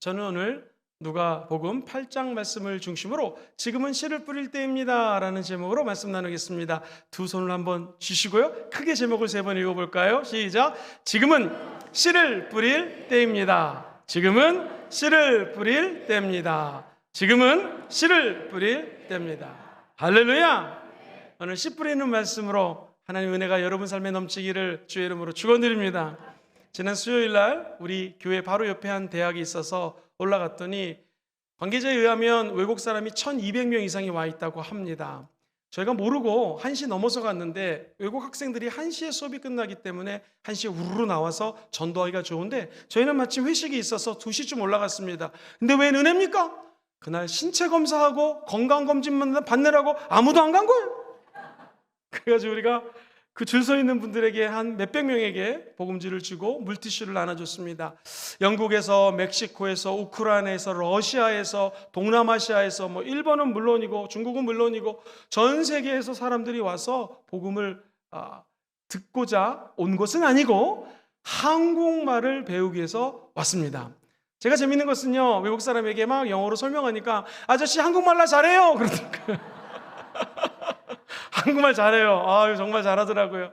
저는 오늘 누가복음 8장 말씀을 중심으로 지금은 씨를 뿌릴 때입니다 라는 제목으로 말씀 나누겠습니다. 두 손을 한번 주시고요, 크게 제목을 세 번 읽어볼까요? 시작. 지금은 씨를 뿌릴 때입니다. 지금은 씨를 뿌릴 때입니다. 지금은 씨를 뿌릴 때입니다. 할렐루야. 오늘 씨 뿌리는 말씀으로 하나님의 은혜가 여러분 삶에 넘치기를 주의 이름으로 축원드립니다. 지난 수요일 날 우리 교회 바로 옆에 한 대학이 있어서 올라갔더니 관계자에 의하면 외국 사람이 1200명 이상이 와 있다고 합니다. 저희가 모르고 1시 넘어서 갔는데 외국 학생들이 1시에 수업이 끝나기 때문에 1시에 우르르 나와서 전도하기가 좋은데 저희는 마침 회식이 있어서 2시쯤 올라갔습니다. 근데 왜 은혜입니까? 그날 신체 검사하고 건강검진 받느라고 아무도 안 간 거예요. 그래가지고 우리가 그 줄 서 있는 분들에게 한 몇백 명에게 복음지를 주고 물티슈를 나눠줬습니다. 영국에서, 멕시코에서, 우크라이나에서, 러시아에서, 동남아시아에서, 일본은 물론이고 중국은 물론이고 전 세계에서 사람들이 와서 복음을 듣고자 온 것은 아니고 한국말을 배우기 위해서 왔습니다. 제가 재밌는 것은요, 외국 사람에게 막 영어로 설명하니까 아저씨 한국말 나 잘해요 그러더라고요. 한국말 잘해요. 정말 잘하더라고요.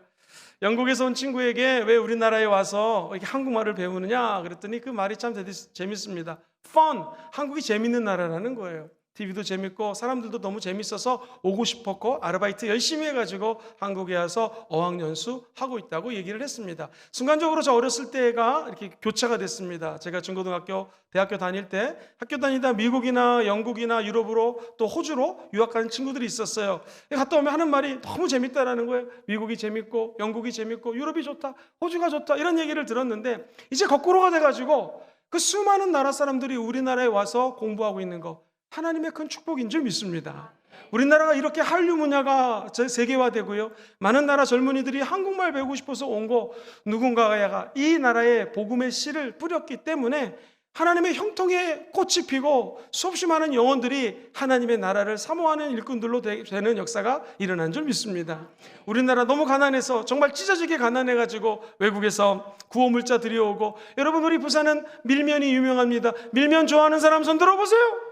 영국에서 온 친구에게 왜 우리나라에 와서 이렇게 한국말을 배우느냐 그랬더니 그 말이 참 재밌습니다. Fun, 한국이 재밌는 나라라는 거예요. TV도 재밌고 사람들도 너무 재밌어서 오고 싶었고 아르바이트 열심히 해가지고 한국에 와서 어학연수 하고 있다고 얘기를 했습니다. 순간적으로 저 어렸을 때가 이렇게 교차가 됐습니다. 제가 중고등학교, 대학교 다닐 때 학교 다니다 미국이나 영국이나 유럽으로 또 호주로 유학 가는 친구들이 있었어요. 갔다 오면 하는 말이 너무 재밌다라는 거예요. 미국이 재밌고 영국이 재밌고 유럽이 좋다, 호주가 좋다 이런 얘기를 들었는데 이제 거꾸로가 돼가지고 그 수많은 나라 사람들이 우리나라에 와서 공부하고 있는 거 하나님의 큰 축복인 줄 믿습니다. 우리나라가 이렇게 한류 문화가 세계화되고요, 많은 나라 젊은이들이 한국말 배우고 싶어서 온 거 누군가가 이 나라에 복음의 씨를 뿌렸기 때문에 하나님의 형통의 꽃이 피고 수없이 많은 영혼들이 하나님의 나라를 사모하는 일꾼들로 되는 역사가 일어난 줄 믿습니다. 우리나라 너무 가난해서 정말 찢어지게 가난해가지고 외국에서 구호물자 들여오고, 여러분 우리 부산은 밀면이 유명합니다. 밀면 좋아하는 사람 손 들어보세요.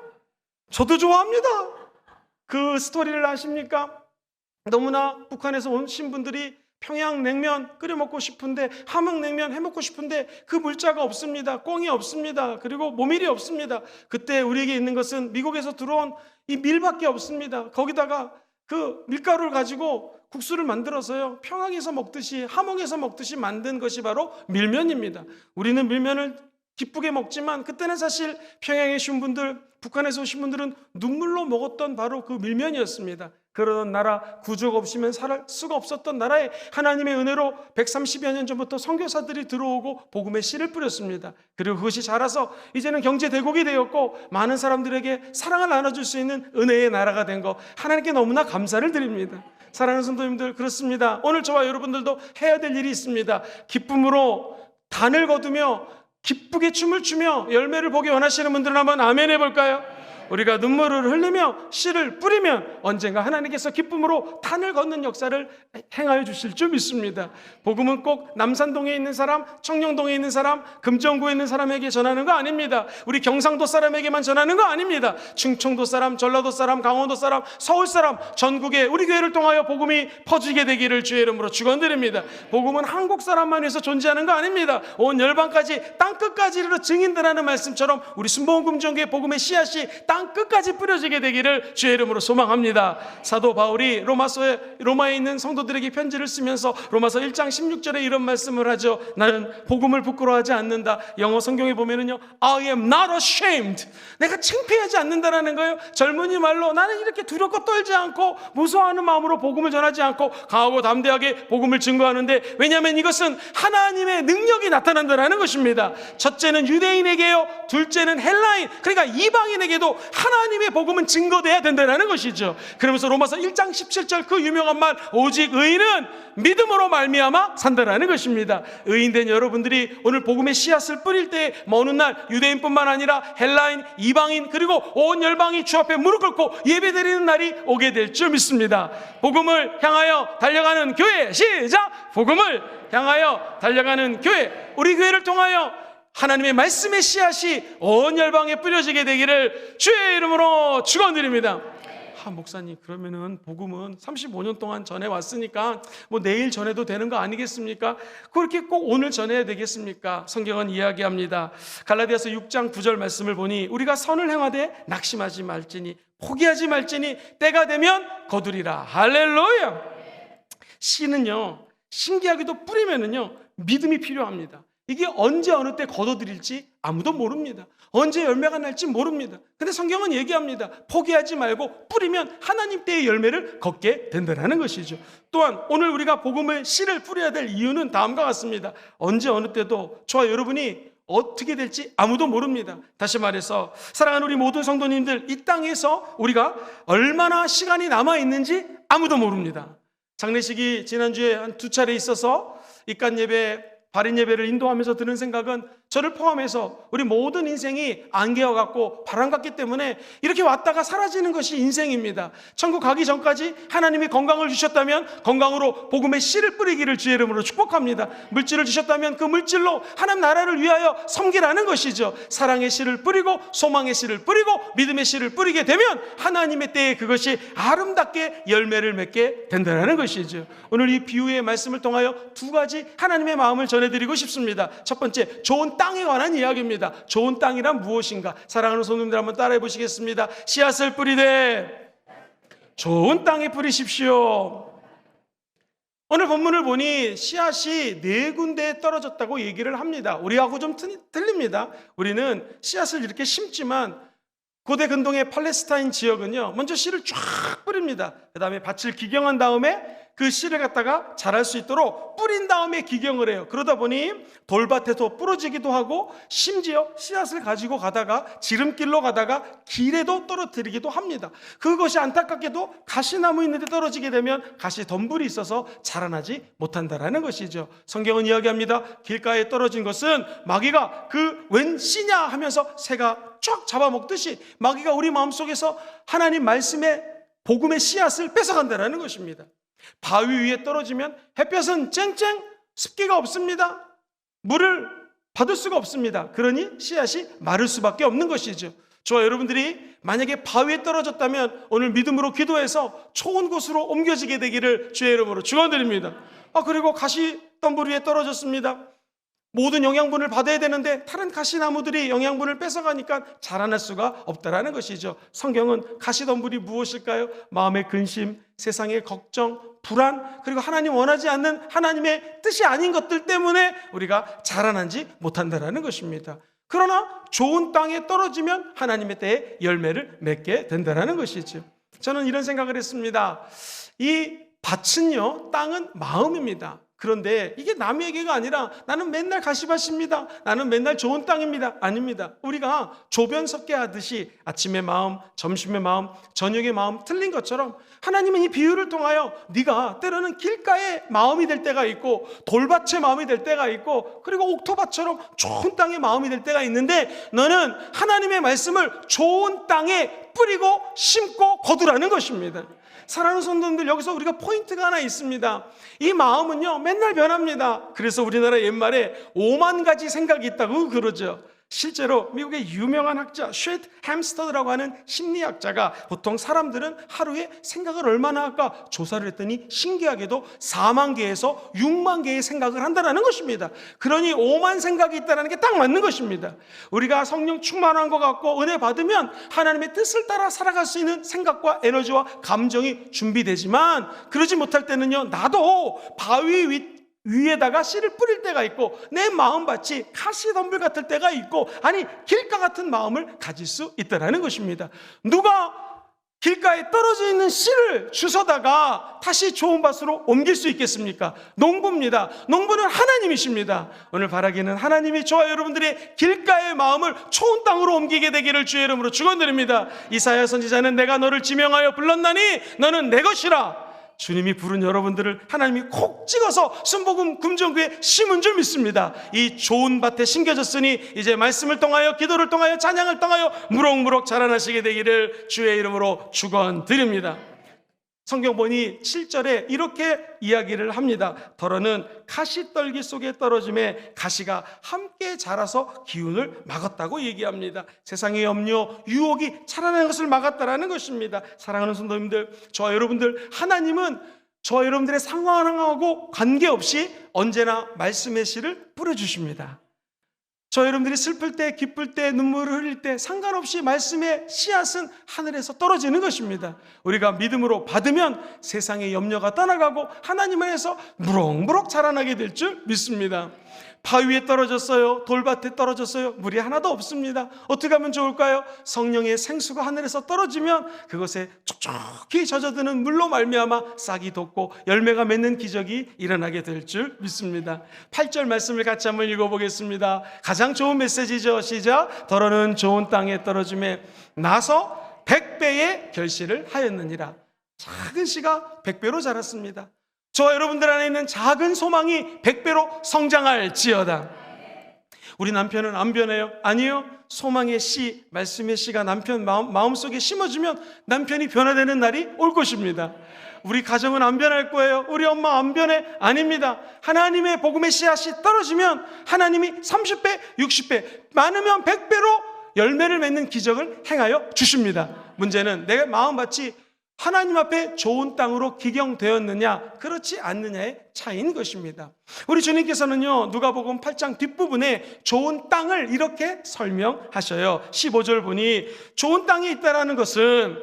저도 좋아합니다. 그 스토리를 아십니까? 너무나 북한에서 오신 분들이 평양냉면 끓여 먹고 싶은데, 함흥냉면 해 먹고 싶은데 그 물자가 없습니다. 꽁이 없습니다. 그리고 모밀이 없습니다. 그때 우리에게 있는 것은 미국에서 들어온 이 밀밖에 없습니다. 거기다가 그 밀가루를 가지고 국수를 만들어서요, 평양에서 먹듯이 함흥에서 먹듯이 만든 것이 바로 밀면입니다. 우리는 밀면을 기쁘게 먹지만 그때는 사실 평양에 오신 분들, 북한에서 오신 분들은 눈물로 먹었던 바로 그 밀면이었습니다. 그러던 나라, 구족 없이면 살 수가 없었던 나라에 하나님의 은혜로 130여 년 전부터 선교사들이 들어오고 복음의 씨를 뿌렸습니다. 그리고 그것이 자라서 이제는 경제 대국이 되었고 많은 사람들에게 사랑을 나눠줄 수 있는 은혜의 나라가 된 거, 하나님께 너무나 감사를 드립니다. 사랑하는 성도님들, 그렇습니다. 오늘 저와 여러분들도 해야 될 일이 있습니다. 기쁨으로 단을 거두며 기쁘게 춤을 추며 열매를 보기 원하시는 분들은 한번 아멘 해볼까요? 우리가 눈물을 흘리며 씨를 뿌리면 언젠가 하나님께서 기쁨으로 단을 걷는 역사를 행하여 주실 줄 믿습니다. 복음은 꼭 남산동에 있는 사람, 청량동에 있는 사람, 금정구에 있는 사람에게 전하는 거 아닙니다. 우리 경상도 사람에게만 전하는 거 아닙니다. 충청도 사람, 전라도 사람, 강원도 사람, 서울 사람, 전국에 우리 교회를 통하여 복음이 퍼지게 되기를 주의 이름으로 축원드립니다. 복음은 한국 사람만 위해서 존재하는 거 아닙니다. 온 열방까지 땅끝까지 이르러 증인들하는 말씀처럼 우리 순복음 금정교회 복음의 씨앗이 땅 끝까지 뿌려지게 되기를 주의 이름으로 소망합니다. 사도 바울이 로마에 있는 성도들에게 편지를 쓰면서 로마서 1장 16절에 이런 말씀을 하죠. 나는 복음을 부끄러워하지 않는다. 영어 성경에 보면은요, I am not ashamed. 내가 창피하지 않는다라는 거예요. 젊은이 말로 나는 이렇게 두렵고 떨지 않고 무서워하는 마음으로 복음을 전하지 않고 강하고 담대하게 복음을 증거하는데, 왜냐하면 이것은 하나님의 능력이 나타난다는 것입니다. 첫째는 유대인에게요, 둘째는 헬라인, 그러니까 이방인에게도 하나님의 복음은 증거돼야 된다는 것이죠. 그러면서 로마서 1장 17절 그 유명한 말, 오직 의인은 믿음으로 말미암아 산다라는 것입니다. 의인된 여러분들이 오늘 복음의 씨앗을 뿌릴 때 먼 훗날 유대인뿐만 아니라 헬라인, 이방인, 그리고 온 열방이 주 앞에 무릎 꿇고 예배드리는 날이 오게 될 줄 믿습니다. 복음을 향하여 달려가는 교회, 시작! 복음을 향하여 달려가는 교회, 우리 교회를 통하여 하나님의 말씀의 씨앗이 온 열방에 뿌려지게 되기를 주의 이름으로 축원드립니다. 목사님, 그러면은 복음은 35년 동안 전해왔으니까 뭐 내일 전해도 되는 거 아니겠습니까? 그렇게 꼭 오늘 전해야 되겠습니까? 성경은 이야기합니다. 갈라디아서 6장 9절 말씀을 보니 우리가 선을 행하되 낙심하지 말지니 포기하지 말지니 때가 되면 거두리라. 할렐루야. 씨는요, 신기하게도 뿌리면은요 믿음이 필요합니다. 이게 언제 어느 때 거둬들일지 아무도 모릅니다. 언제 열매가 날지 모릅니다. 근데 성경은 얘기합니다. 포기하지 말고 뿌리면 하나님 때의 열매를 걷게 된다는 것이죠. 또한 오늘 우리가 복음의 씨를 뿌려야 될 이유는 다음과 같습니다. 언제 어느 때도 저와 여러분이 어떻게 될지 아무도 모릅니다. 다시 말해서 사랑하는 우리 모든 성도님들, 이 땅에서 우리가 얼마나 시간이 남아있는지 아무도 모릅니다. 장례식이 지난주에 한 2차례 있어서 입간 예배, 발인 예배를 인도하면서 드는 생각은 저를 포함해서 우리 모든 인생이 안개와 같고 바람 같기 때문에 이렇게 왔다가 사라지는 것이 인생입니다. 천국 가기 전까지 하나님이 건강을 주셨다면 건강으로 복음의 씨를 뿌리기를 주의 이름으로 축복합니다. 물질을 주셨다면 그 물질로 하나님 나라를 위하여 섬기라는 것이죠. 사랑의 씨를 뿌리고 소망의 씨를 뿌리고 믿음의 씨를 뿌리게 되면 하나님의 때에 그것이 아름답게 열매를 맺게 된다는 것이죠. 오늘 이 비유의 말씀을 통하여 2가지 하나님의 마음을 전해드리고 싶습니다. 첫 번째, 좋은 땅에 관한 이야기입니다. 좋은 땅이란 무엇인가? 사랑하는 성도님들 한번 따라해 보시겠습니다. 씨앗을 뿌리되 좋은 땅에 뿌리십시오. 오늘 본문을 보니 씨앗이 4군데에 떨어졌다고 얘기를 합니다. 우리하고 좀 틀립니다. 우리는 씨앗을 이렇게 심지만 고대 근동의 팔레스타인 지역은요, 먼저 씨를 쫙 뿌립니다. 그 다음에 밭을 기경한 다음에 그 씨를 갖다가 자랄 수 있도록 뿌린 다음에 기경을 해요. 그러다 보니 돌밭에서 부러지기도 하고 심지어 씨앗을 가지고 가다가 지름길로 가다가 길에도 떨어뜨리기도 합니다. 그것이 안타깝게도 가시나무 있는데 떨어지게 되면 가시 덤불이 있어서 자라나지 못한다라는 것이죠. 성경은 이야기합니다. 길가에 떨어진 것은 마귀가 그 웬 씨냐 하면서 새가 쫙 잡아먹듯이 마귀가 우리 마음속에서 하나님 말씀의 복음의 씨앗을 뺏어간다라는 것입니다. 바위 위에 떨어지면 햇볕은 쨍쨍, 습기가 없습니다. 물을 받을 수가 없습니다. 그러니 씨앗이 마를 수밖에 없는 것이죠. 저와 여러분들이 만약에 바위에 떨어졌다면 오늘 믿음으로 기도해서 좋은 곳으로 옮겨지게 되기를 주의 이름으로 축원드립니다. 그리고 가시 덤불 위에 떨어졌습니다. 모든 영양분을 받아야 되는데 다른 가시나무들이 영양분을 뺏어가니까 자라날 수가 없다라는 것이죠. 성경은 가시덤불이 무엇일까요? 마음의 근심, 세상의 걱정, 불안, 그리고 하나님 원하지 않는 하나님의 뜻이 아닌 것들 때문에 우리가 자라나지 못한다라는 것입니다. 그러나 좋은 땅에 떨어지면 하나님의 때에 열매를 맺게 된다라는 것이죠. 저는 이런 생각을 했습니다. 이 밭은요, 땅은 마음입니다. 그런데 이게 남의 얘기가 아니라 나는 맨날 가시밭입니다. 나는 맨날 좋은 땅입니다. 아닙니다. 우리가 조변 섞게 하듯이 아침의 마음, 점심의 마음, 저녁의 마음 틀린 것처럼 하나님은 이 비유를 통하여 네가 때로는 길가의 마음이 될 때가 있고 돌밭의 마음이 될 때가 있고 그리고 옥토밭처럼 좋은 땅의 마음이 될 때가 있는데 너는 하나님의 말씀을 좋은 땅에 뿌리고 심고 거두라는 것입니다. 사랑하는 성도님들, 여기서 우리가 포인트가 하나 있습니다. 이 마음은요 맨날 변합니다. 그래서 우리나라 옛말에 5만 가지 생각이 있다고 그러죠. 실제로 미국의 유명한 학자 쉐드 햄스터드라고 하는 심리학자가 보통 사람들은 하루에 생각을 얼마나 할까 조사를 했더니 신기하게도 4만 개에서 6만 개의 생각을 한다는 것입니다. 그러니 5만 생각이 있다는 게 딱 맞는 것입니다. 우리가 성령 충만한 것 같고 은혜 받으면 하나님의 뜻을 따라 살아갈 수 있는 생각과 에너지와 감정이 준비되지만 그러지 못할 때는요, 나도 바위 위에다가 씨를 뿌릴 때가 있고 내 마음밭이 가시덤불 같을 때가 있고 아니 길가 같은 마음을 가질 수 있다는 것입니다. 누가 길가에 떨어져 있는 씨를 주워다가 다시 좋은 밭으로 옮길 수 있겠습니까? 농부입니다. 농부는 하나님이십니다. 오늘 바라기는 하나님이 저와 여러분들의 길가의 마음을 좋은 땅으로 옮기게 되기를 주의 이름으로 축원드립니다. 이사야 선지자는 내가 너를 지명하여 불렀나니 너는 내 것이라. 주님이 부른 여러분들을 하나님이 콕 찍어서 순복음 금정교에 심은 줄 믿습니다. 이 좋은 밭에 심겨졌으니 이제 말씀을 통하여 기도를 통하여 찬양을 통하여 무럭무럭 자라나시게 되기를 주의 이름으로 축원드립니다. 성경 보니 7절에 이렇게 이야기를 합니다. 더러는 가시떨기 속에 떨어짐에 가시가 함께 자라서 기운을 막았다고 얘기합니다. 세상의 염려, 유혹이 자라나는 것을 막았다라는 것입니다. 사랑하는 성도님들, 저와 여러분들, 하나님은 저와 여러분들의 상황하고 관계없이 언제나 말씀의 씨를 뿌려주십니다. 저 여러분들이 슬플 때, 기쁠 때, 눈물을 흘릴 때 상관없이 말씀의 씨앗은 하늘에서 떨어지는 것입니다. 우리가 믿음으로 받으면 세상의 염려가 떠나가고 하나님 안에서 무럭무럭 자라나게 될 줄 믿습니다. 바위 위에 떨어졌어요? 돌밭에 떨어졌어요? 물이 하나도 없습니다. 어떻게 하면 좋을까요? 성령의 생수가 하늘에서 떨어지면 그것에 촉촉히 젖어드는 물로 말미암아 싹이 돋고 열매가 맺는 기적이 일어나게 될 줄 믿습니다. 8절 말씀을 같이 한번 읽어보겠습니다. 가장 좋은 메시지죠. 시작. 더러는 좋은 땅에 떨어짐에 나서 100배의 결실을 하였느니라. 작은 씨가 100배로 자랐습니다. 저와 여러분들 안에 있는 작은 소망이 100배로 성장할지어다. 우리 남편은 안 변해요? 아니요. 소망의 씨, 말씀의 씨가 남편 마음속에 심어주면 남편이 변화되는 날이 올 것입니다. 우리 가정은 안 변할 거예요. 우리 엄마 안 변해? 아닙니다. 하나님의 복음의 씨앗이 떨어지면 하나님이 30배, 60배, 많으면 100배로 열매를 맺는 기적을 행하여 주십니다. 문제는 내 마음밭이 하나님 앞에 좋은 땅으로 기경되었느냐 그렇지 않느냐의 차이인 것입니다. 우리 주님께서는요, 누가복음 8장 뒷부분에 좋은 땅을 이렇게 설명하셔요. 15절 보니 좋은 땅이 있다라는 것은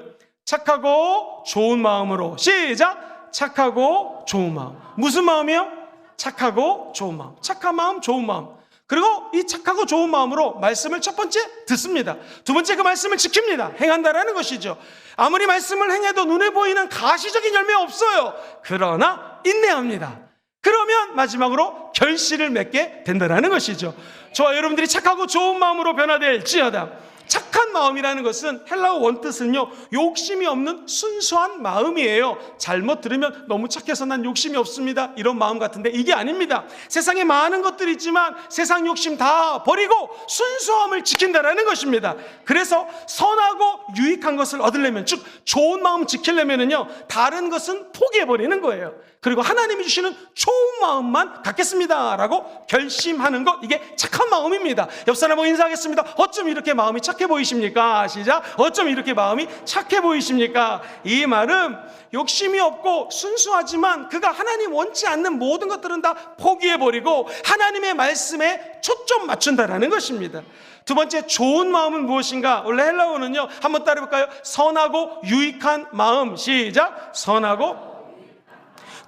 착하고 좋은 마음으로, 시작! 착하고 좋은 마음. 무슨 마음이요? 착하고 좋은 마음. 착한 마음, 좋은 마음. 그리고 이 착하고 좋은 마음으로 말씀을 첫 번째 듣습니다. 두 번째 그 말씀을 지킵니다. 행한다라는 것이죠. 아무리 말씀을 행해도 눈에 보이는 가시적인 열매 없어요. 그러나 인내합니다. 그러면 마지막으로 결실을 맺게 된다는 것이죠. 저와 여러분들이 착하고 좋은 마음으로 변화될지어다. 착한 마음이라는 것은 헬라어 원뜻은요, 욕심이 없는 순수한 마음이에요. 잘못 들으면 너무 착해서 난 욕심이 없습니다, 이런 마음 같은데 이게 아닙니다. 세상에 많은 것들이 있지만 세상 욕심 다 버리고 순수함을 지킨다라는 것입니다. 그래서 선하고 유익한 것을 얻으려면, 즉 좋은 마음 지키려면은요, 다른 것은 포기해버리는 거예요. 그리고 하나님이 주시는 좋은 마음만 갖겠습니다 라고 결심하는 것, 이게 착한 마음입니다. 옆 사람하고 인사하겠습니다. 어쩜 이렇게 마음이 착해 보이십니까? 시작. 어쩜 이렇게 마음이 착해 보이십니까? 이 말은 욕심이 없고 순수하지만 그가 하나님 원치 않는 모든 것들은 다 포기해버리고 하나님의 말씀에 초점 맞춘다라는 것입니다. 두 번째, 좋은 마음은 무엇인가? 원래 헬라어는요, 한번 따라해볼까요? 선하고 유익한 마음. 시작. 선하고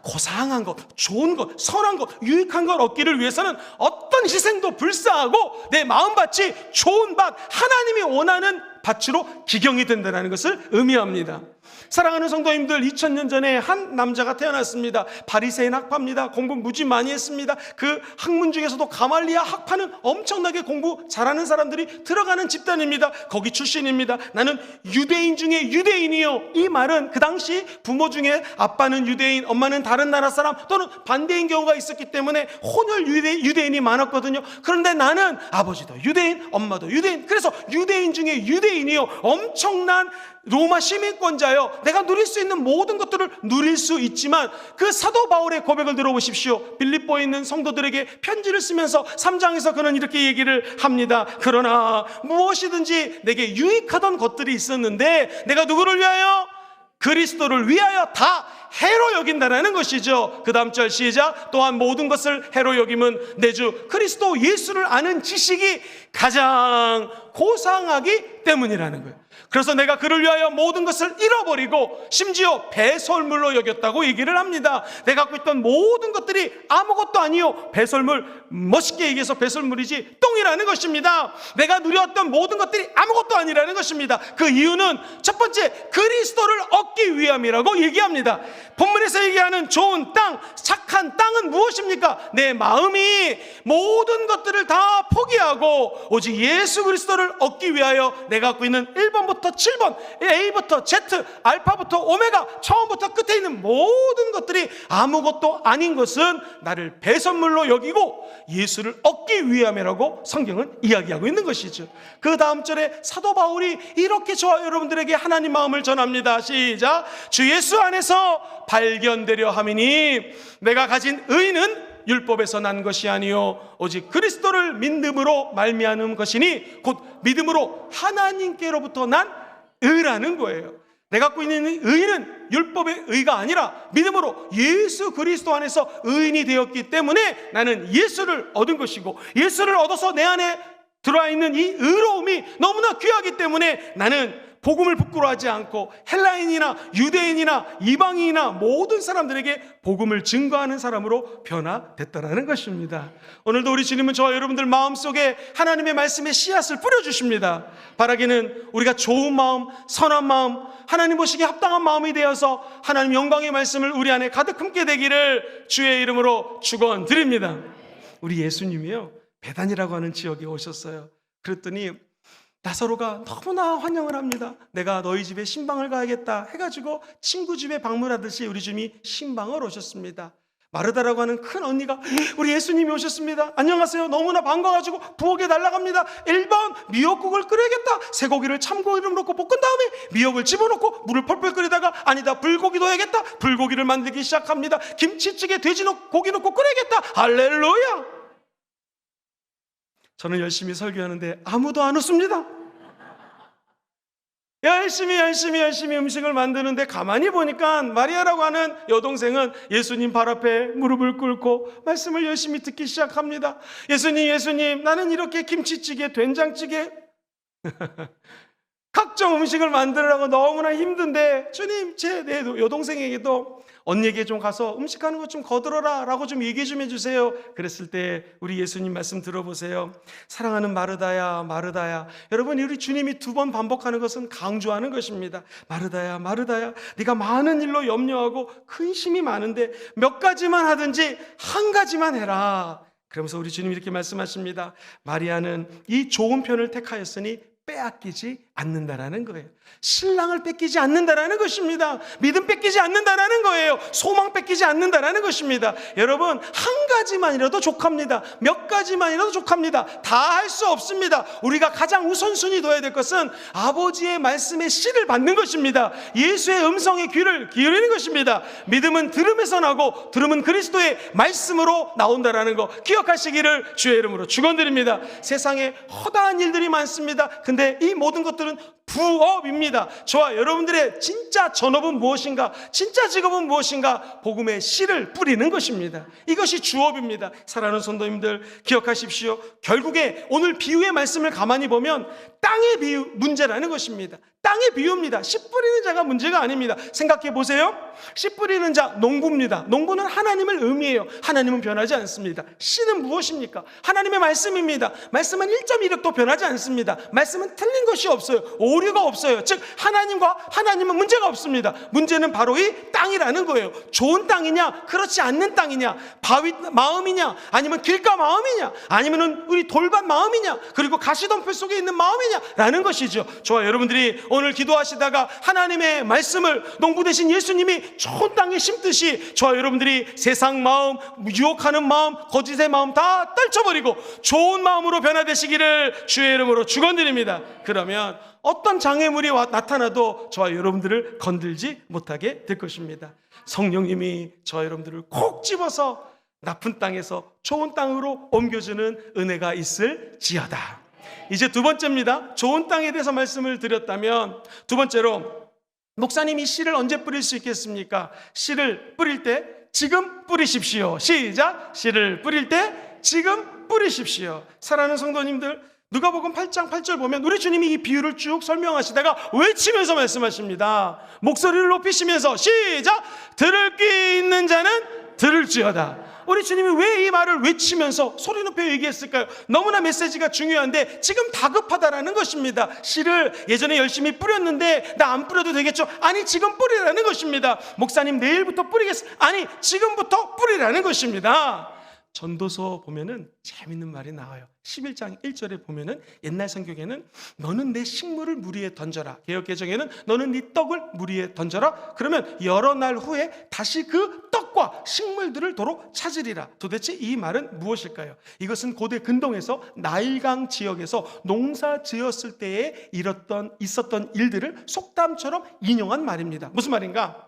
고상한 것, 좋은 것, 선한 것, 유익한 걸 얻기를 위해서는 어떤 희생도 불사하고 내 마음밭이 좋은 밭, 하나님이 원하는 밭으로 기경이 된다는 것을 의미합니다. 사랑하는 성도님들, 2000년 전에 한 남자가 태어났습니다. 바리새인 학파입니다. 공부 무지 많이 했습니다. 그 학문 중에서도 가말리아 학파는 엄청나게 공부 잘하는 사람들이 들어가는 집단입니다. 거기 출신입니다. 나는 유대인 중에 유대인이요. 이 말은 그 당시 부모 중에 아빠는 유대인, 엄마는 다른 나라 사람 또는 반대인 경우가 있었기 때문에 혼혈 유대인이 많았거든요. 그런데 나는 아버지도 유대인, 엄마도 유대인, 그래서 유대인 중에 유대인이요. 엄청난 로마 시민권자요. 내가 누릴 수 있는 모든 것들을 누릴 수 있지만 그 사도 바울의 고백을 들어보십시오. 빌립보에 있는 성도들에게 편지를 쓰면서 3장에서 그는 이렇게 얘기를 합니다. 그러나 무엇이든지 내게 유익하던 것들이 있었는데 내가 누구를 위하여? 그리스도를 위하여 다 해로 여긴다라는 것이죠. 그 다음 절 시작. 또한 모든 것을 해로 여김은 내 주 그리스도 예수를 아는 지식이 가장 고상하기 때문이라는 거예요. 그래서 내가 그를 위하여 모든 것을 잃어버리고 심지어 배설물로 여겼다고 얘기를 합니다. 내가 갖고 있던 모든 것들이 아무것도 아니요, 배설물, 멋있게 얘기해서 배설물이지 똥이라는 것입니다. 내가 누렸던 모든 것들이 아무것도 아니라는 것입니다. 그 이유는 첫 번째, 그리스도를 얻기 위함이라고 얘기합니다. 본문에서 얘기하는 좋은 땅, 착한 땅은 무엇입니까? 내 마음이 모든 것들을 다 포기하고 오직 예수 그리스도를 얻기 위하여 내가 갖고 있는 1번부터 7번, A부터 Z, 알파부터 오메가, 처음부터 끝에 있는 모든 것들이 아무것도 아닌 것은 나를 배선물로 여기고 예수를 얻기 위함이라고 성경은 이야기하고 있는 것이죠. 그 다음 절에 사도 바울이 이렇게 저와 여러분들에게 하나님 마음을 전합니다. 시작. 주 예수 안에서 발견되려 함이니 내가 가진 의는 율법에서 난 것이 아니요 오직 그리스도를 믿음으로 말미암은 것이니 곧 믿음으로 하나님께로부터 난 의라는 거예요. 내가 갖고 있는 의는 율법의 의가 아니라 믿음으로 예수 그리스도 안에서 의인이 되었기 때문에 나는 예수를 얻은 것이고, 예수를 얻어서 내 안에 들어와 있는 이 의로움이 너무나 귀하기 때문에 나는 복음을 부끄러워하지 않고 헬라인이나 유대인이나 이방인이나 모든 사람들에게 복음을 증거하는 사람으로 변화됐다는 것입니다. 오늘도 우리 주님은 저와 여러분들 마음속에 하나님의 말씀의 씨앗을 뿌려주십니다. 바라기는 우리가 좋은 마음, 선한 마음, 하나님 보시기에 합당한 마음이 되어서 하나님 영광의 말씀을 우리 안에 가득 품게 되기를 주의 이름으로 축원드립니다. 우리 예수님이요, 베단이라고 하는 지역에 오셨어요. 그랬더니 나사로가 너무나 환영을 합니다. 내가 너희 집에 신방을 가야겠다 해가지고 친구 집에 방문하듯이 우리 주님이 신방을 오셨습니다. 마르다라고 하는 큰 언니가 우리 예수님이 오셨습니다. 안녕하세요. 너무나 반가워가지고 부엌에 날아갑니다. 1번 미역국을 끓여야겠다. 쇠고기를 참고기름 넣고 볶은 다음에 미역을 집어넣고 물을 펄펄 끓이다가 아니다 불고기 넣어야겠다. 불고기를 만들기 시작합니다. 김치찌개 돼지 고기 넣고 끓여야겠다. 할렐루야. 저는 열심히 설교하는데 아무도 안 웃습니다. 열심히 음식을 만드는데 가만히 보니까 마리아라고 하는 여동생은 예수님 발 앞에 무릎을 꿇고 말씀을 열심히 듣기 시작합니다. 예수님, 나는 이렇게 김치찌개, 된장찌개 각종 음식을 만들으라고 너무나 힘든데 주님, 내 여동생에게도 언니에게 좀 가서 음식하는 것 좀 거들어라 라고 좀 얘기 좀 해주세요. 그랬을 때 우리 예수님 말씀 들어보세요. 사랑하는 마르다야. 여러분, 우리 주님이 2번 반복하는 것은 강조하는 것입니다. 마르다야, 네가 많은 일로 염려하고 근심이 많은데 몇 가지만 하든지 한 가지만 해라. 그러면서 우리 주님이 이렇게 말씀하십니다. 마리아는 이 좋은 편을 택하였으니 빼앗기지 않는다라는 거예요. 신랑을 뺏기지 않는다라는 것입니다. 믿음 뺏기지 않는다라는 거예요. 소망 뺏기지 않는다라는 것입니다. 여러분, 한 가지만이라도 족합니다. 몇 가지만이라도 족합니다. 다 할 수 없습니다. 우리가 가장 우선순위 둬야 될 것은 아버지의 말씀의 씨를 받는 것입니다. 예수의 음성에 귀를 기울이는 것입니다. 믿음은 들음에서 나고 들음은 그리스도의 말씀으로 나온다라는 거 기억하시기를 주의 이름으로 축원드립니다. 세상에 허다한 일들이 많습니다. 근데 이 모든 것들은 부업입니다. 저와 여러분들의 진짜 전업은 무엇인가, 진짜 직업은 무엇인가, 복음의 씨를 뿌리는 것입니다. 이것이 주업입니다. 사랑하는 성도님들, 기억하십시오. 결국에 오늘 비유의 말씀을 가만히 보면 땅의 비유 문제라는 것입니다. 땅의 비유입니다. 씨 뿌리는 자가 문제가 아닙니다. 생각해 보세요. 씨 뿌리는 자, 농부입니다. 농부는 하나님을 의미해요. 하나님은 변하지 않습니다. 씨는 무엇입니까? 하나님의 말씀입니다. 말씀은 1.1획도 변하지 않습니다. 말씀은 틀린 것이 없어요. 오류가 없어요. 즉 하나님은 문제가 없습니다. 문제는 바로 이 땅이라는 거예요. 좋은 땅이냐, 그렇지 않는 땅이냐, 바위 마음이냐, 아니면 길가 마음이냐, 아니면 우리 돌밭 마음이냐, 그리고 가시덤불 속에 있는 마음이냐 라는 것이죠. 저와 여러분들이 오늘 기도하시다가 하나님의 말씀을 농부 되신 예수님이 좋은 땅에 심듯이 저와 여러분들이 세상 마음, 유혹하는 마음, 거짓의 마음 다 떨쳐버리고 좋은 마음으로 변화되시기를 주의 이름으로 축원드립니다. 그러면 어떤 장애물이 나타나도 저와 여러분들을 건들지 못하게 될 것입니다. 성령님이 저와 여러분들을 콕 집어서 나쁜 땅에서 좋은 땅으로 옮겨주는 은혜가 있을지어다. 이제 2번째입니다. 좋은 땅에 대해서 말씀을 드렸다면, 2번째로 목사님이 씨를 언제 뿌릴 수 있겠습니까? 씨를 뿌릴 때 지금 뿌리십시오. 시작. 씨를 뿌릴 때 지금 뿌리십시오. 사랑하는 성도님들, 누가복음 8장 8절 보면 우리 주님이 이 비유를 쭉 설명하시다가 외치면서 말씀하십니다. 목소리를 높이시면서 시작. 들을 귀 있는 자는 들을지어다. 우리 주님이 왜 이 말을 외치면서 소리 높여 얘기했을까요? 너무나 메시지가 중요한데 지금 다급하다라는 것입니다. 씨를 예전에 열심히 뿌렸는데 나 안 뿌려도 되겠죠? 아니, 지금 뿌리라는 것입니다. 목사님 내일부터 뿌리겠어? 아니, 지금부터 뿌리라는 것입니다. 전도서 보면은 재밌는 말이 나와요. 11장 1절에 보면은 옛날 성경에는 너는 내 식물을 물 위에 던져라. 개역개정에는 너는 네 떡을 물 위에 던져라. 그러면 여러 날 후에 다시 그 떡과 식물들을 도로 찾으리라. 도대체 이 말은 무엇일까요? 이것은 고대 근동에서 나일강 지역에서 농사 지었을 때에 있었던 일들을 속담처럼 인용한 말입니다. 무슨 말인가?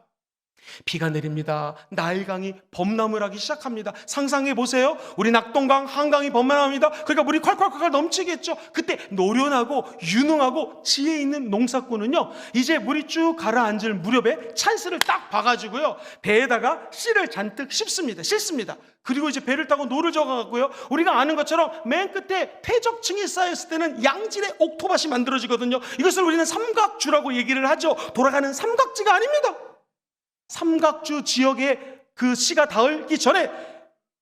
비가 내립니다. 나일강이 범람을 하기 시작합니다. 상상해 보세요. 우리 낙동강, 한강이 범람합니다. 그러니까 물이 콸콸콸 넘치겠죠. 그때 노련하고 유능하고 지혜 있는 농사꾼은요, 이제 물이 쭉 가라앉을 무렵에 찬스를 딱 봐가지고요, 배에다가 씨를 잔뜩 싣습니다. 그리고 이제 배를 타고 노를 져가고요, 우리가 아는 것처럼 맨 끝에 퇴적층이 쌓였을 때는 양질의 옥토밭이 만들어지거든요. 이것을 우리는 삼각주라고 얘기를 하죠. 돌아가는 삼각지가 아닙니다. 삼각주 지역에 그 씨가 닿기 전에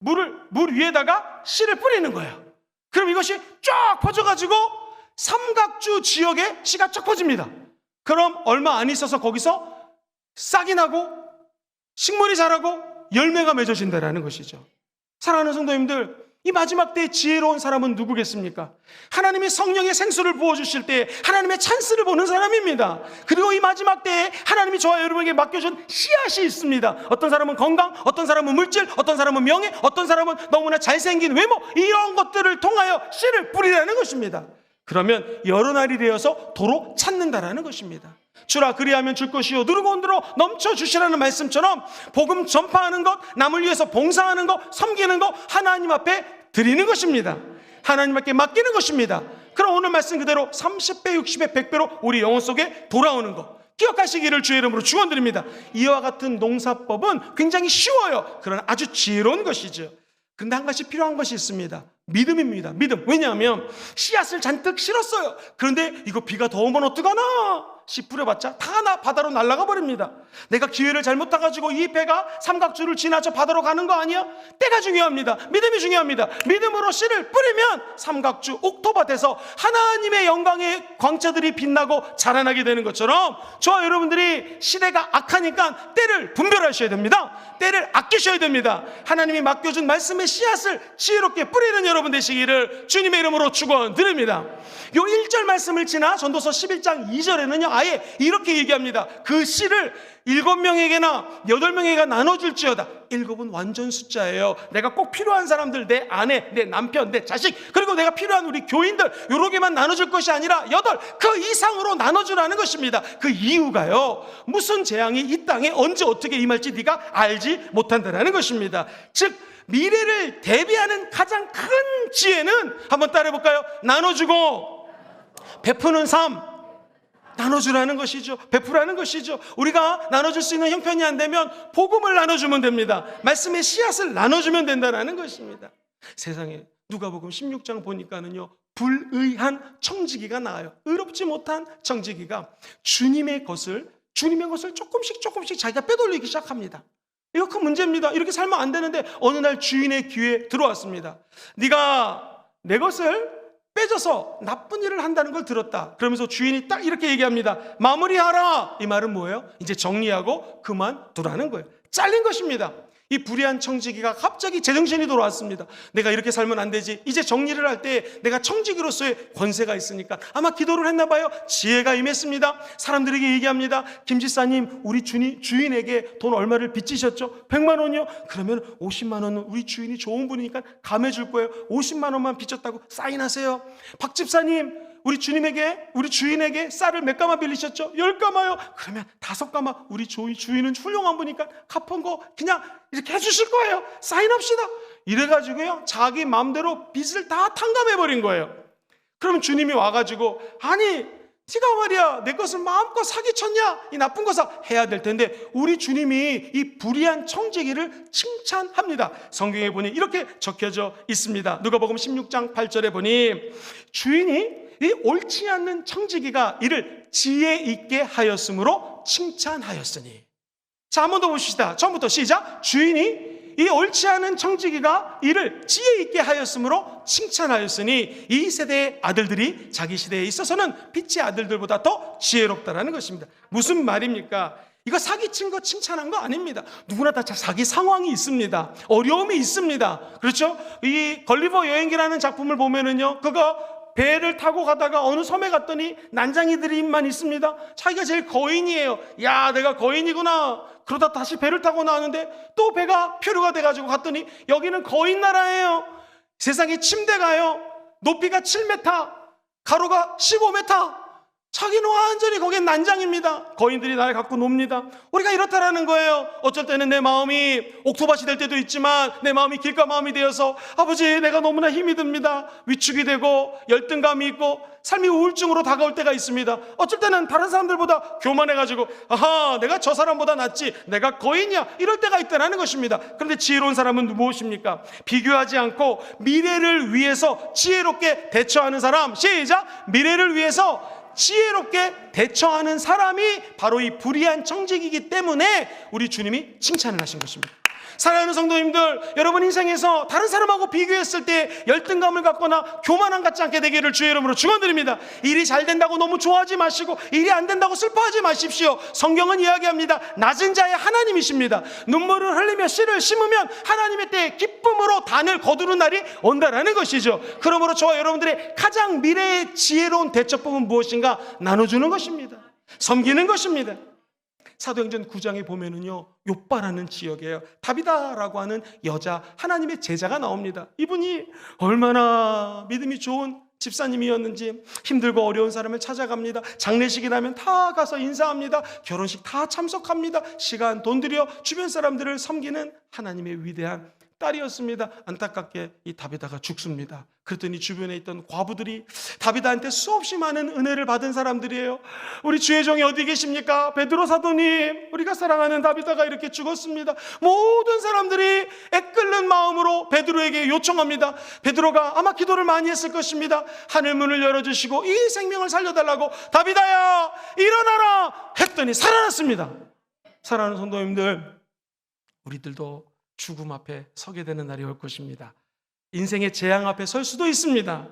물 위에다가 씨를 뿌리는 거예요. 그럼 이것이 쫙 퍼져가지고 삼각주 지역에 씨가 쫙 퍼집니다. 그럼 얼마 안 있어서 거기서 싹이 나고 식물이 자라고 열매가 맺어진다는 것이죠. 사랑하는 성도님들, 이 마지막 때에 지혜로운 사람은 누구겠습니까? 하나님이 성령의 생수를 부어주실 때 하나님의 찬스를 보는 사람입니다. 그리고 이 마지막 때에 하나님이 저와 여러분에게 맡겨준 씨앗이 있습니다. 어떤 사람은 건강, 어떤 사람은 물질, 어떤 사람은 명예, 어떤 사람은 너무나 잘생긴 외모, 이런 것들을 통하여 씨를 뿌리라는 것입니다. 그러면 여러 날이 되어서 도로 찾는다라는 것입니다. 주라 그리하면 줄 것이요 누르고 온들어 넘쳐주시라는 말씀처럼 복음 전파하는 것, 남을 위해서 봉사하는 것, 섬기는 것, 하나님 앞에 드리는 것입니다. 하나님께 맡기는 것입니다. 그럼 오늘 말씀 그대로 30배, 60배, 100배로 우리 영혼 속에 돌아오는 것 기억하시기를 주의 이름으로 축원드립니다. 이와 같은 농사법은 굉장히 쉬워요. 그러나 아주 지혜로운 것이죠. 근데 한 가지 필요한 것이 있습니다. 믿음입니다. 믿음. 왜냐하면 씨앗을 잔뜩 실었어요. 그런데 이거 비가 더 오면 어떡하나? 씨 뿌려봤자 다 바다로 날아가 버립니다. 내가 기회를 잘못 타가지고 이 배가 삼각주를 지나쳐 바다로 가는 거 아니야? 때가 중요합니다. 믿음이 중요합니다. 믿음으로 씨를 뿌리면 삼각주 옥토밭에서 하나님의 영광의 광채들이 빛나고 자라나게 되는 것처럼 저와 여러분들이 시대가 악하니까 때를 분별하셔야 됩니다. 때를 아끼셔야 됩니다. 하나님이 맡겨준 말씀의 씨앗을 지혜롭게 뿌리는 여러분 되시기를 주님의 이름으로 축원드립니다. 요 1절 말씀을 지나 전도서 11장 2절에는요 아예 이렇게 얘기합니다. 그 씨를 7명에게나 8명에게 나눠줄지어다. 7은 완전 숫자예요. 내가 꼭 필요한 사람들, 내 아내, 내 남편, 내 자식, 그리고 내가 필요한 우리 교인들 요렇게만 나눠줄 것이 아니라 8, 그 이상으로 나눠주라는 것입니다. 그 이유가요, 무슨 재앙이 이 땅에 언제 어떻게 임할지 네가 알지 못한다는 것입니다. 즉 미래를 대비하는 가장 큰 지혜는 한번 따라해볼까요? 나눠주고 베푸는 삶, 나눠주라는 것이죠. 베푸라는 것이죠. 우리가 나눠줄 수 있는 형편이 안 되면 복음을 나눠주면 됩니다. 말씀의 씨앗을 나눠주면 된다는 것입니다. 세상에 누가복음 16장 보니까는요, 불의한 청지기가 나와요. 의롭지 못한 청지기가 주님의 것을 조금씩 자기가 빼돌리기 시작합니다. 이거 큰 문제입니다. 이렇게 살면 안 되는데 어느 날 주인의 귀에 들어왔습니다. 네가 내 것을 빼줘서 나쁜 일을 한다는 걸 들었다. 그러면서 주인이 딱 이렇게 얘기합니다. 마무리하라. 이 말은 뭐예요? 이제 정리하고 그만두라는 거예요. 잘린 것입니다. 이 불의한 청지기가 갑자기 제정신이 돌아왔습니다. 내가 이렇게 살면 안 되지. 이제 정리를 할 때 내가 청지기로서의 권세가 있으니까 아마 기도를 했나 봐요. 지혜가 임했습니다. 사람들에게 얘기합니다. 김 지사님, 우리 주인에게 돈 얼마를 빚지셨죠? 100만 원이요? 그러면 50만 원은 우리 주인이 좋은 분이니까 감해줄 거예요. 50만 원만 빚졌다고 사인하세요. 박 집사님, 우리 주인에게 쌀을 몇 가마 빌리셨죠? 10가마요? 그러면 5가마. 우리 주인은 훌륭한 분이니까 갚은 거 그냥 이렇게 해주실 거예요. 사인합시다. 이래가지고요, 자기 마음대로 빚을 다 탕감해버린 거예요. 그럼 주님이 와가지고, 아니 네가 말이야 내 것을 마음껏 사기쳤냐? 이 나쁜 거사 해야 될 텐데 우리 주님이 이 불의한 청지기를 칭찬합니다. 성경에 보니 이렇게 적혀져 있습니다. 누가복음 16장 8절에 보니 주인이 이 옳지 않는 청지기가 이를 지혜 있게 하였으므로 칭찬하였으니. 자, 한 번 더 보시다. 처음부터 시작. 주인이 이 옳지 않은 청지기가 이를 지혜 있게 하였으므로 칭찬하였으니 이 세대의 아들들이 자기 시대에 있어서는 빛의 아들들보다 더 지혜롭다라는 것입니다. 무슨 말입니까? 이거 사기친 거 칭찬한 거 아닙니다. 누구나 다 자기 상황이 있습니다. 어려움이 있습니다. 그렇죠? 이 걸리버 여행기라는 작품을 보면은요, 그거 배를 타고 가다가 어느 섬에 갔더니 난장이들이만 있습니다. 자기가 제일 거인이에요. 야, 내가 거인이구나. 그러다 다시 배를 타고 나왔는데 또 배가 표류가 돼가지고 갔더니 여기는 거인 나라예요. 세상에 침대가요, 높이가 7m, 가로가 15m. 자기는 완전히 거긴 난장입니다. 거인들이 날 갖고 놉니다. 우리가 이렇다라는 거예요. 어쩔 때는 내 마음이 옥토밭이 될 때도 있지만 내 마음이 길가 마음이 되어서 아버지 내가 너무나 힘이 듭니다. 위축이 되고 열등감이 있고 삶이 우울증으로 다가올 때가 있습니다. 어쩔 때는 다른 사람들보다 교만해가지고 아하, 내가 저 사람보다 낫지, 내가 거인이야, 이럴 때가 있다는 것입니다. 그런데 지혜로운 사람은 무엇입니까? 비교하지 않고 미래를 위해서 지혜롭게 대처하는 사람. 시작! 미래를 위해서 지혜롭게 대처하는 사람이 바로 이 불의한 청지기이기 때문에 우리 주님이 칭찬을 하신 것입니다. 사랑하는 성도님들, 여러분 인생에서 다른 사람하고 비교했을 때 열등감을 갖거나 교만함 갖지 않게 되기를 주의 이름으로 축원드립니다. 일이 잘 된다고 너무 좋아하지 마시고 일이 안 된다고 슬퍼하지 마십시오. 성경은 이야기합니다. 낮은 자의 하나님이십니다. 눈물을 흘리며 씨를 심으면 하나님의 때에 기쁨으로 단을 거두는 날이 온다라는 것이죠. 그러므로 저와 여러분들의 가장 미래의 지혜로운 대처법은 무엇인가? 나눠주는 것입니다. 섬기는 것입니다. 사도행전 9장에 보면은요, 욥바라는 지역이에요. 다비다라고 하는 여자 하나님의 제자가 나옵니다. 이분이 얼마나 믿음이 좋은 집사님이었는지 힘들고 어려운 사람을 찾아갑니다. 장례식이 나면 다 가서 인사합니다. 결혼식 다 참석합니다. 시간, 돈 들여 주변 사람들을 섬기는 하나님의 위대한 딸이었습니다. 안타깝게 이 다비다가 죽습니다. 그랬더니 주변에 있던 과부들이 다비다한테 수없이 많은 은혜를 받은 사람들이에요. 우리 주의 종이 어디 계십니까? 베드로 사도님, 우리가 사랑하는 다비다가 이렇게 죽었습니다. 모든 사람들이 애끓는 마음으로 베드로에게 요청합니다. 베드로가 아마 기도를 많이 했을 것입니다. 하늘문을 열어주시고 이 생명을 살려달라고, 다비다야 일어나라 했더니 살아났습니다. 사랑하는 성도님들, 우리들도 죽음 앞에 서게 되는 날이 올 것입니다. 인생의 재앙 앞에 설 수도 있습니다.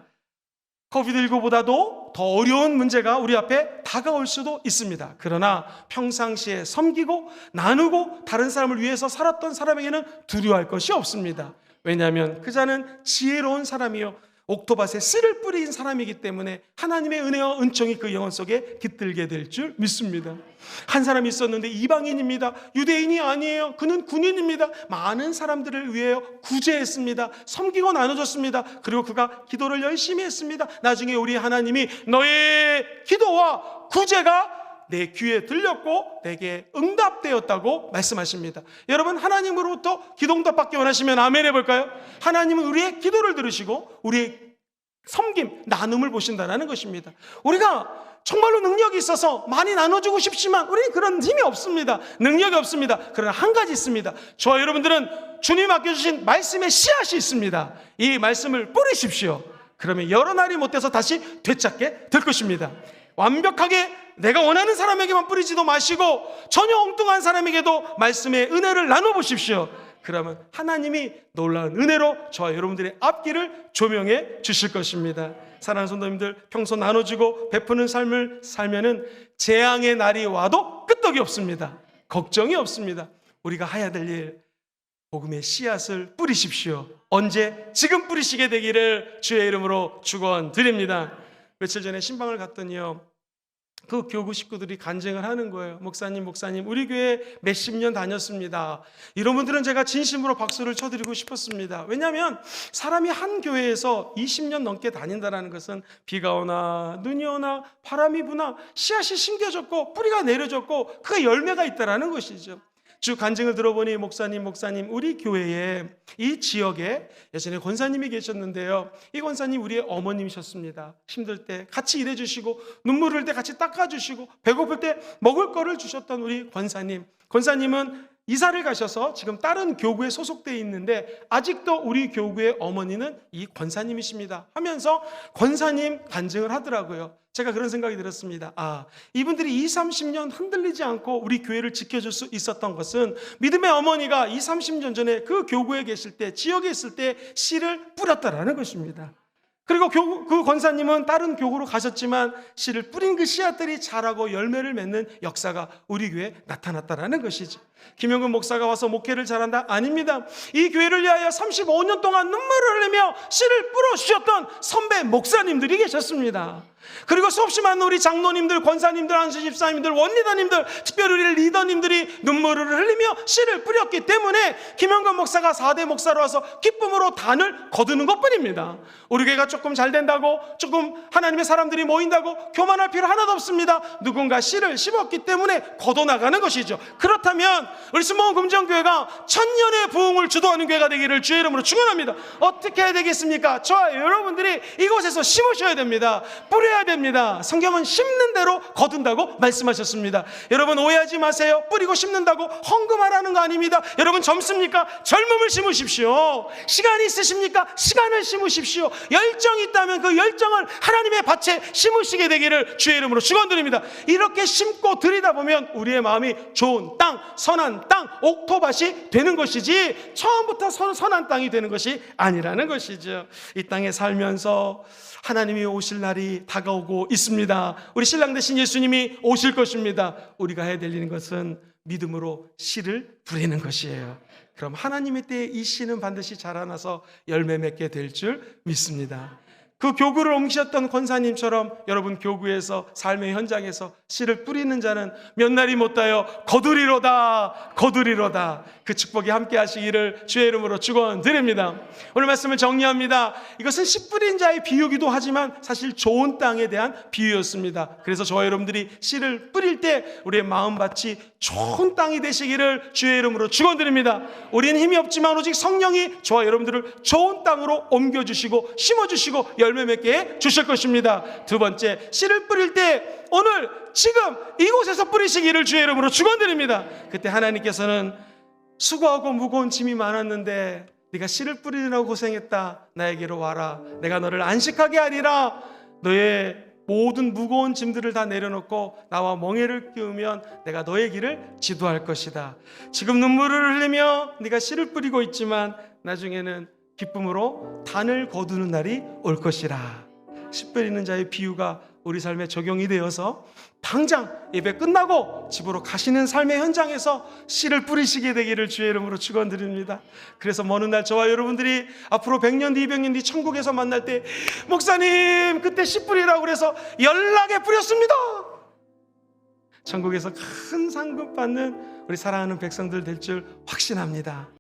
코비드19보다도 더 어려운 문제가 우리 앞에 다가올 수도 있습니다. 그러나 평상시에 섬기고 나누고 다른 사람을 위해서 살았던 사람에게는 두려워할 것이 없습니다. 왜냐하면 그 자는 지혜로운 사람이요, 옥토밭에 씨를 뿌린 사람이기 때문에 하나님의 은혜와 은총이 그 영혼 속에 깃들게 될 줄 믿습니다. 한 사람이 있었는데 이방인입니다. 유대인이 아니에요. 그는 군인입니다. 많은 사람들을 위해 구제했습니다. 섬기고 나눠줬습니다. 그리고 그가 기도를 열심히 했습니다. 나중에 우리 하나님이 너의 기도와 구제가 내 귀에 들렸고 내게 응답되었다고 말씀하십니다. 여러분, 하나님으로부터 기도응답 받기 원하시면 아멘 해볼까요? 하나님은 우리의 기도를 들으시고 우리의 섬김, 나눔을 보신다는 것입니다. 우리가 정말로 능력이 있어서 많이 나눠주고 싶지만 우리는 그런 힘이 없습니다. 능력이 없습니다. 그러나 한 가지 있습니다. 저와 여러분들은 주님 맡겨주신 말씀의 씨앗이 있습니다. 이 말씀을 뿌리십시오. 그러면 여러 날이 못 돼서 다시 되찾게 될 것입니다. 완벽하게 내가 원하는 사람에게만 뿌리지도 마시고 전혀 엉뚱한 사람에게도 말씀의 은혜를 나눠보십시오. 그러면 하나님이 놀라운 은혜로 저와 여러분들의 앞길을 조명해 주실 것입니다. 사랑하는 성도님들, 평소 나눠주고 베푸는 삶을 살면은 재앙의 날이 와도 끄떡이 없습니다. 걱정이 없습니다. 우리가 해야 될 일, 복음의 씨앗을 뿌리십시오. 언제? 지금 뿌리시게 되기를 주의 이름으로 축원드립니다. 며칠 전에 신방을 갔더니요, 그 교구 식구들이 간증을 하는 거예요. 목사님, 우리 교회 몇십 년 다녔습니다. 이런 분들은 제가 진심으로 박수를 쳐드리고 싶었습니다. 왜냐하면 사람이 한 교회에서 20년 넘게 다닌다는 것은 비가 오나 눈이 오나 바람이 부나 씨앗이 심겨졌고 뿌리가 내려졌고 그 열매가 있다는 것이죠. 주 간증을 들어보니 목사님, 우리 교회에 이 지역에 예전에 권사님이 계셨는데요, 이 권사님 우리의 어머님이셨습니다. 힘들 때 같이 일해주시고 눈물 흘릴 때 같이 닦아주시고 배고플 때 먹을 거를 주셨던 우리 권사님은 이사를 가셔서 지금 다른 교구에 소속되어 있는데 아직도 우리 교구의 어머니는 이 권사님이십니다 하면서 권사님 간증을 하더라고요. 제가 그런 생각이 들었습니다. 이분들이 20, 30년 흔들리지 않고 우리 교회를 지켜줄 수 있었던 것은 믿음의 어머니가 20, 30년 전에 그 교구에 계실 때, 지역에 있을 때 씨를 뿌렸다라는 것입니다. 그리고 그 권사님은 다른 교구로 가셨지만 씨를 뿌린 그 씨앗들이 자라고 열매를 맺는 역사가 우리 교회에 나타났다라는 것이죠. 김영근 목사가 와서 목회를 잘한다? 아닙니다. 이 교회를 위하여 35년 동안 눈물을 흘리며 씨를 뿌려주셨던 선배 목사님들이 계셨습니다. 그리고 수없이 많은 우리 장로님들, 권사님들, 안수 집사님들, 원리더님들, 특별히 우리 리더님들이 눈물을 흘리며 씨를 뿌렸기 때문에 김영건 목사가 4대 목사로 와서 기쁨으로 단을 거두는 것뿐입니다. 우리 교회가 조금 잘 된다고, 조금 하나님의 사람들이 모인다고 교만할 필요 하나도 없습니다. 누군가 씨를 심었기 때문에 거둬나가는 것이죠. 그렇다면 우리 순복음 금정교회가 천년의 부흥을 주도하는 교회가 되기를 주의 이름으로 축원합니다. 어떻게 해야 되겠습니까? 저와 여러분들이 이곳에서 심으셔야 됩니다. 뿌려야 됩니다. 성경은 심는 대로 거둔다고 말씀하셨습니다. 여러분 오해하지 마세요. 뿌리고 심는다고 헌금하라는 거 아닙니다. 여러분 젊습니까? 젊음을 심으십시오. 시간이 있으십니까? 시간을 심으십시오. 열정이 있다면 그 열정을 하나님의 밭에 심으시게 되기를 주의 이름으로 축원드립니다. 이렇게 심고 들이다 보면 우리의 마음이 좋은 땅, 선한 땅, 옥토밭이 되는 것이지 처음부터 선한 땅이 되는 것이 아니라는 것이죠. 이 땅에 살면서 하나님이 오실 날이 다가오고 있습니다. 우리 신랑 되신 예수님이 오실 것입니다. 우리가 해야 될 일인 것은 믿음으로 씨를 뿌리는 것이에요. 그럼 하나님의 때에 이 씨는 반드시 자라나서 열매 맺게 될 줄 믿습니다. 그 교구를 옮기셨던 권사님처럼 여러분 교구에서 삶의 현장에서 씨를 뿌리는 자는 몇 날이 못하여 거두리로다 거두리로다. 그 축복이 함께 하시기를 주의 이름으로 축원드립니다. 오늘 말씀을 정리합니다. 이것은 씨 뿌린 자의 비유기도 하지만 사실 좋은 땅에 대한 비유였습니다. 그래서 저와 여러분들이 씨를 뿌릴 때 우리의 마음밭이 좋은 땅이 되시기를 주의 이름으로 축원드립니다. 우리는 힘이 없지만 오직 성령이 저와 여러분들을 좋은 땅으로 옮겨주시고 심어주시고 열매 맺게 해 주실 것입니다. 두 번째, 씨를 뿌릴 때 오늘 지금 이곳에서 뿌리시기를 주의 이름으로 축원드립니다. 그때 하나님께서는 수고하고 무거운 짐이 많았는데 네가 씨를 뿌리느라고 고생했다. 나에게로 와라. 내가 너를 안식하게 하리라. 너의 모든 무거운 짐들을 다 내려놓고 나와 멍에를 끼우면 내가 너의 길을 지도할 것이다. 지금 눈물을 흘리며 네가 씨를 뿌리고 있지만 나중에는 기쁨으로 단을 거두는 날이 올 것이라. 씨 뿌리는 자의 비유가 우리 삶에 적용이 되어서 당장 예배 끝나고 집으로 가시는 삶의 현장에서 씨를 뿌리시게 되기를 주의 이름으로 축원드립니다. 그래서 먼 날 저와 여러분들이 앞으로 100년 뒤 200년 뒤 천국에서 만날 때 목사님 그때 씨 뿌리라고 그래서 연락에 뿌렸습니다. 천국에서 큰 상급 받는 우리 사랑하는 백성들 될 줄 확신합니다.